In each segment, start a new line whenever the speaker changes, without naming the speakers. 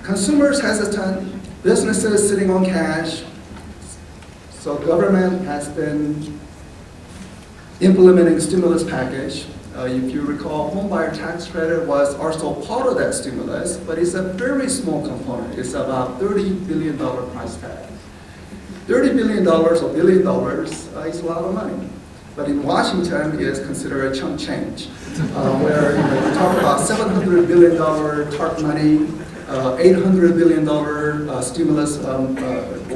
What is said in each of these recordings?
consumers hesitant, businesses sitting on cash, so government has been implementing stimulus package. If you recall, homebuyer tax credit was also part of that stimulus, but it's a very small component. It's about $30 billion price tag. $30 billion or $1 billion is a lot of money. But in Washington, it is considered a chunk change, where you talk about $700 billion TARP money, $800 billion stimulus,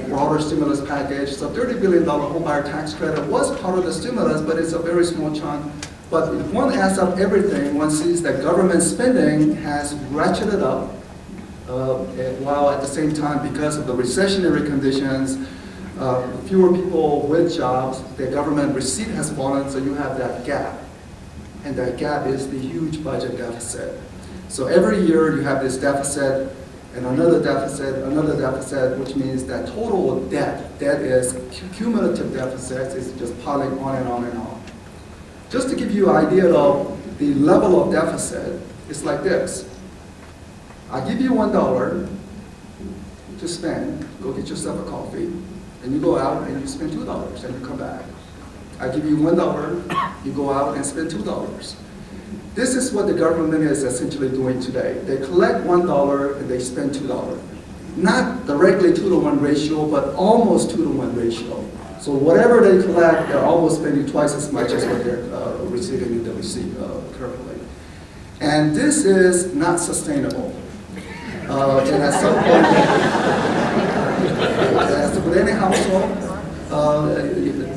broader stimulus package. So $30 billion homebuyer tax credit was part of the stimulus, but it's a very small chunk. But if one adds up everything, one sees that government spending has ratcheted up, while at the same time, because of the recessionary conditions, fewer people with jobs, the government receipt has fallen, so you have that gap. And that gap is the huge budget deficit. So every year you have this deficit, and another deficit, which means that total debt is cumulative deficits, is just piling on and on and on. Just to give you an idea of the level of deficit, it's like this. I give you $1 to spend, go get yourself a coffee, and you go out and you spend $2 and you come back. I give you $1, you go out and spend $2. This is what the government is essentially doing today. They collect $1 and they spend $2. Not directly 2-to-1 ratio, but almost 2-to-1 ratio. So whatever they collect, they're almost spending twice as much as what they're receiving in the receipt currently. And this is not sustainable. And at some point, as with any household,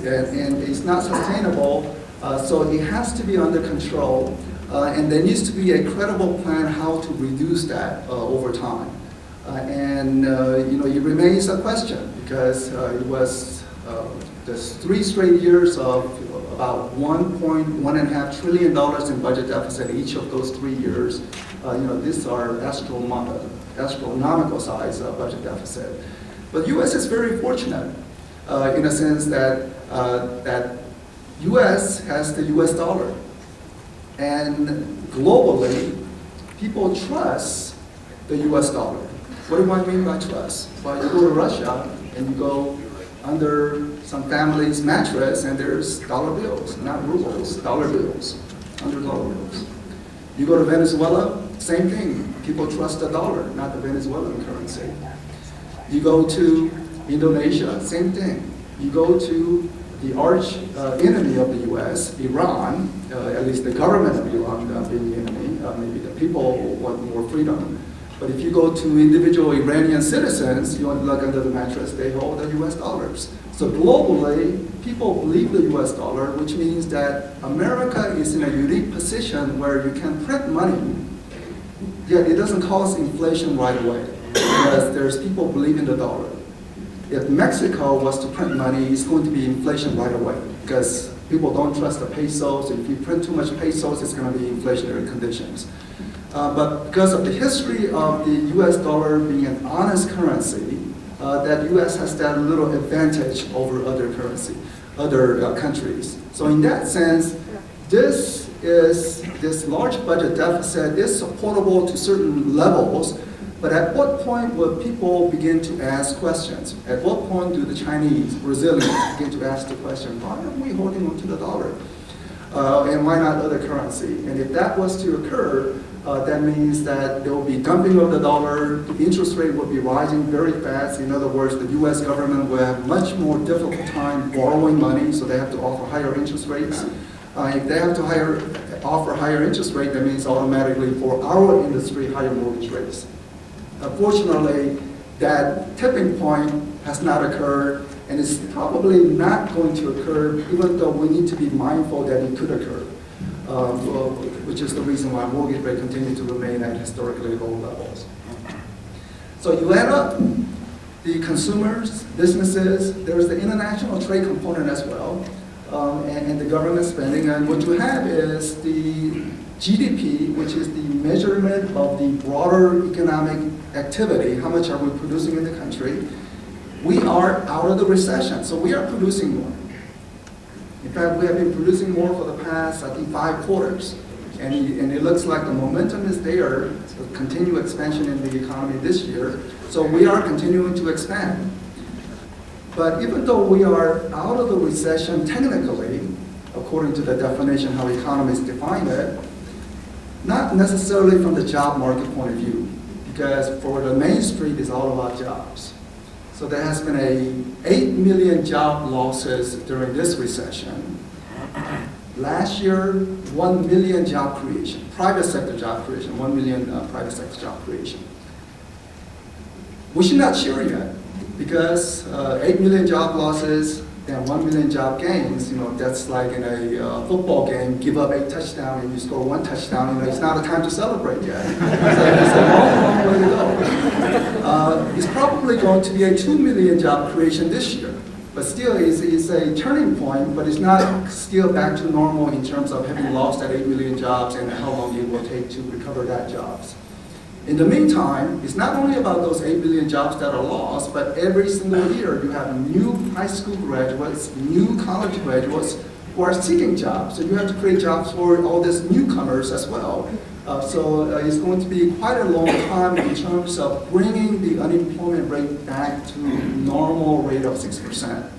and it's not sustainable, so it has to be under control. And there needs to be a credible plan how to reduce that over time. It remains a question because it was there's 3 straight years of about $1.5 trillion in budget deficit each of those 3 years. These are astronomical size budget deficit. But U.S. is very fortunate in a sense that U.S. has the U.S. dollar. And globally, people trust the U.S. dollar. What do I mean by trust? Well, you go to Russia and you go under some family's mattress and there's dollar bills, not rubles, dollar bills, $100 bills. You go to Venezuela, same thing. People trust the dollar, not the Venezuelan currency. You go to Indonesia, same thing. You go to the arch enemy of the U.S., Iran, at least the government of Iran being the enemy, maybe the people want more freedom. But if you go to individual Iranian citizens, you want to look under the mattress, they hold the U.S. dollars. So globally, people believe the U.S. dollar, which means that America is in a unique position where you can print money, yet it doesn't cause inflation right away, because there's people believing the dollar. If Mexico was to print money, it's going to be inflation right away, because people don't trust the pesos. If you print too much pesos, it's going to be inflationary conditions. But because of the history of the U.S. dollar being an honest currency, that U.S. has that little advantage over other countries. So in that sense, this large budget deficit is supportable to certain levels, but at what point will people begin to ask questions? At what point do the Chinese, Brazilians begin to ask the question, why are we holding on to the dollar? And why not other currency? And if that was to occur, that means that there will be dumping of the dollar, the interest rate will be rising very fast. In other words, the U.S. government will have much more difficult time borrowing money, so they have to offer higher interest rates. If they have to offer higher interest rate, that means automatically for our industry, higher mortgage rates. Unfortunately, that tipping point has not occurred, and it's probably not going to occur, even though we need to be mindful that it could occur, which is the reason why mortgage rate continue to remain at historically low levels. So you add up the consumers, businesses, there's the international trade component as well, and the government spending, and what you have is the GDP, which is the measurement of the broader economic activity, how much are we producing in the country. We are out of the recession, so we are producing more. In fact, we have been producing more for the past, I think, 5 quarters. and it looks like the momentum is there, so continued expansion in the economy this year. So we are continuing to expand. But even though we are out of the recession technically, according to the definition how economists define it, not necessarily from the job market point of view, because for the Main Street is all about jobs. So there has been 8 million job losses during this recession. Last year, 1 million job creation, private sector job creation, 1 million private sector job creation. We should not cheer yet, because 8 million job losses and 1 million job gains, that's like in a football game, give up 8 touchdowns and you score 1 touchdown, it's not a time to celebrate yet. It's a long, long way to go. It's probably going to be a 2 million job creation this year. But still, it's a turning point, but it's not still back to normal in terms of having lost that 8 million jobs and how long it will take to recover that jobs. In the meantime, it's not only about those 8 million jobs that are lost, but every single year you have new high school graduates, new college graduates who are seeking jobs. So you have to create jobs for all these newcomers as well. So it's going to be quite a long time in terms of bringing the unemployment rate back to normal rate of 6%.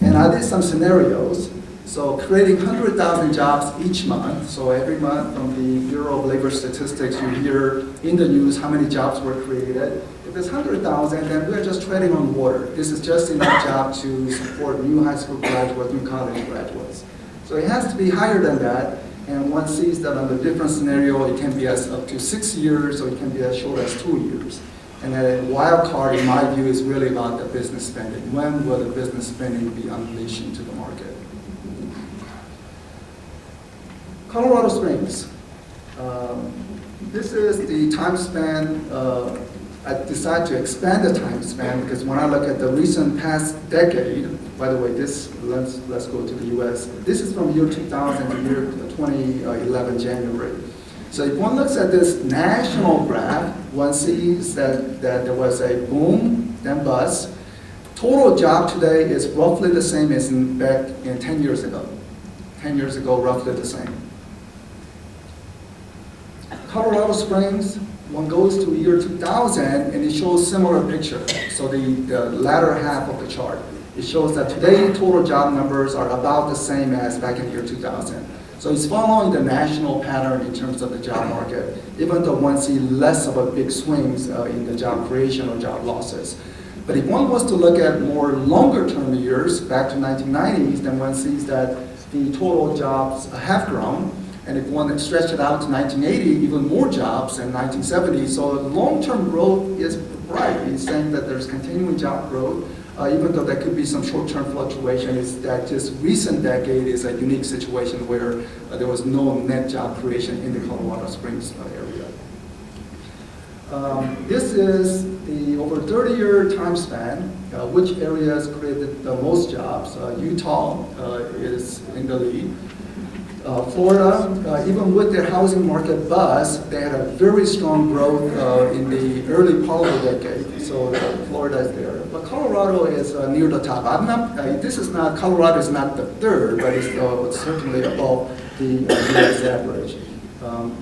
And I did some scenarios. So creating 100,000 jobs each month. So every month from the Bureau of Labor Statistics, you hear in the news how many jobs were created. If it's 100,000, then we're just treading on water. This is just enough job to support new high school graduates, new college graduates. So it has to be higher than that. And one sees that under different scenario, it can be as up to 6 years, or it can be as short as 2 years. And a wild card, in my view, is really about the business spending. When will the business spending be unleashed into the market? Colorado Springs. This is the time span. I decided to expand the time span because when I look at the recent past decade, by the way, let's go to the US. This is from year 2000 to year 2011, January. So if one looks at this national graph, one sees that there was a boom, then bust. Total job today is roughly the same as back in 10 years ago. 10 years ago, roughly the same. Colorado Springs, one goes to year 2000 and it shows similar picture. So the latter half of the chart, it shows that today total job numbers are about the same as back in year 2000. So it's following the national pattern in terms of the job market, even though one sees less of a big swings in the job creation or job losses. But if one was to look at more longer term years, back to 1990s, then one sees that the total jobs have grown. And if one stretched it out to 1980, even more jobs in 1970. So long-term growth is bright. It's saying that there's continuing job growth, even though there could be some short-term fluctuation. Is that this recent decade is a unique situation where there was no net job creation in the Colorado Springs area. This is the over 30-year time span, which areas created the most jobs. Utah is in the lead. Florida, even with their housing market bust, they had a very strong growth in the early part of the decade. So Florida is there. But Colorado is near the top. Colorado is not the third, but it's certainly above the US average,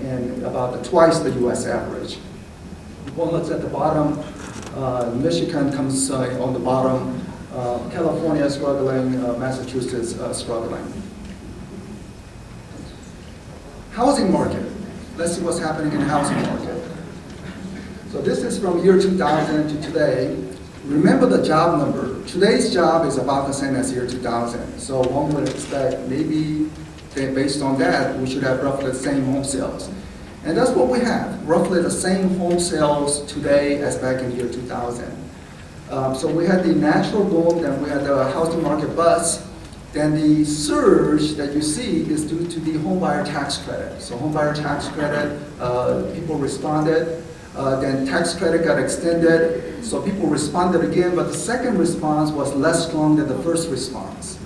and about twice the US average. If one looks at the bottom, Michigan comes on the bottom, California is struggling, Massachusetts struggling. Housing market. Let's see what's happening in the housing market. So this is from year 2000 to today. Remember the job number. Today's job is about the same as year 2000. So one would expect maybe based on that, we should have roughly the same home sales. And that's what we have, roughly the same home sales today as back in year 2000. So we had the natural boom, then we had the housing market bust. Then the surge that you see is due to the homebuyer tax credit. So homebuyer tax credit, people responded. Then tax credit got extended, so people responded again, but the second response was less strong than the first response.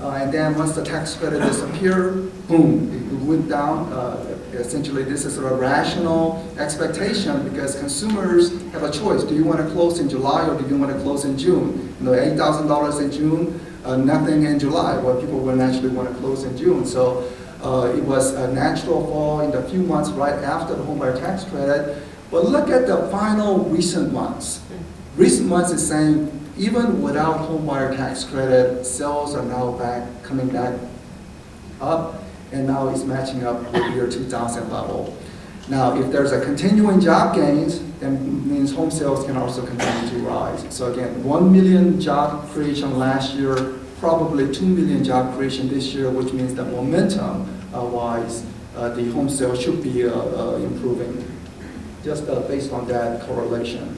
And then once the tax credit disappeared, boom, it went down. Essentially, this is a rational expectation because consumers have a choice. Do you want to close in July or do you want to close in June? $8,000 in June, nothing in July. Well, people will naturally want to close in June. So It was a natural fall in the few months right after the homebuyer tax credit. But look at the final recent months. Recent months is saying even without homebuyer tax credit, sales are now coming back up, and now it's matching up with year 2000 level. Now, if there's a continuing job gains, then means home sales can also continue to rise. So again, 1 million job creation last year, probably 2 million job creation this year, which means that momentum-wise, the home sales should be improving, just based on that correlation.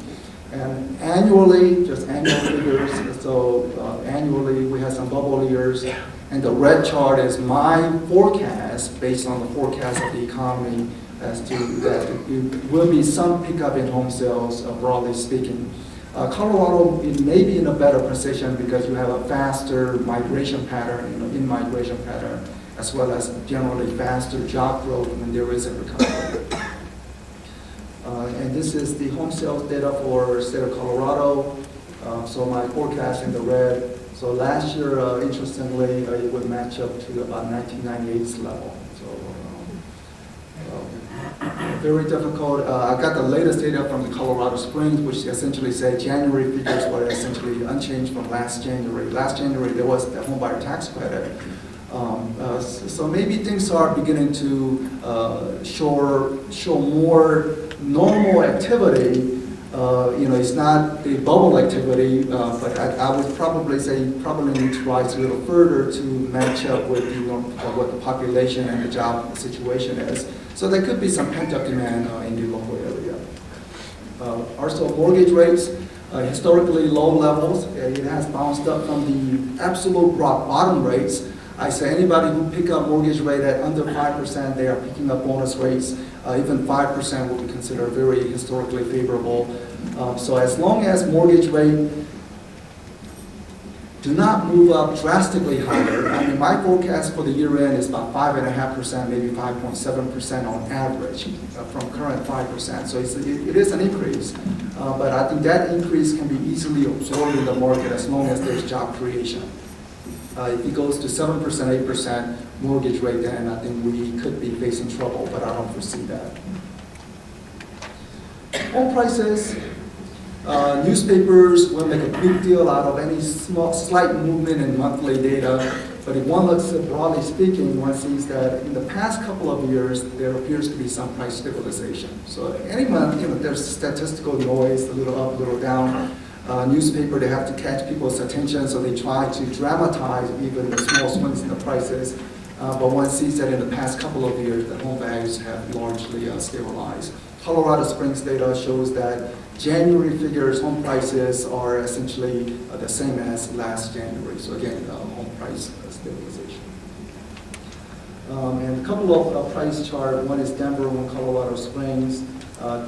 And annually, just annual figures, so annually we have some bubble years, and the red chart is my forecast based on the forecast of the economy as to that it will be some pickup in home sales, broadly speaking. Colorado may be in a better position because you have a faster migration pattern, in-migration pattern, as well as generally faster job growth when there is a recovery. And this is the home sales data for the state of Colorado. So my forecast in the red. So last year, interestingly, it would match up to about 1998's level. Very difficult. I got the latest data from the Colorado Springs, which essentially say January figures were essentially unchanged from last January. Last January, there was the homebuyer tax credit. So maybe things are beginning to show more normal activity. It's not the bubble activity, but I would probably say probably need to rise a little further to match up with what the population and the job situation is. So there could be some pent-up demand in the local area. Also, mortgage rates, historically low levels. It has bounced up from the absolute rock bottom rates. I say anybody who pick up mortgage rate at under 5%, they are picking up bonus rates. Even 5% will be considered very historically favorable. So as long as mortgage rate do not move up drastically higher, I mean, my forecast for the year end is about 5.5%, maybe 5.7% on average from current 5%. So it is an increase, but I think that increase can be easily absorbed in the market as long as there's job creation. If it goes to 7%, 8% mortgage rate, then I think we could be facing trouble, but I don't foresee that. Home prices, newspapers will make a big deal out of any slight movement in monthly data, but if one looks at broadly speaking, one sees that in the past couple of years, there appears to be some price stabilization. So any month, there's statistical noise, a little up, a little down. Newspaper, they have to catch people's attention, so they try to dramatize even the small swings in the prices. But one sees that in the past couple of years, the home values have largely stabilized. Colorado Springs data shows that January figures, home prices are essentially the same as last January. So again, home price stabilization. And a couple of price charts. One is Denver, one Colorado Springs.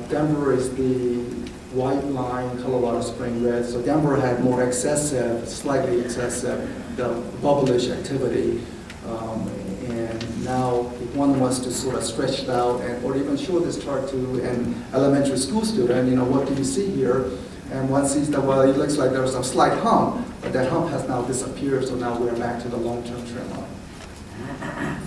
Denver is the white line, Colorado Spring red. So Denver had more excessive, slightly excessive, the bubblish activity. And now if one wants to sort of stretch it out or even show this chart to an elementary school student, what do you see here? And one sees that, well, it looks like there's a slight hump, but that hump has now disappeared, so now we're back to the long-term trend line.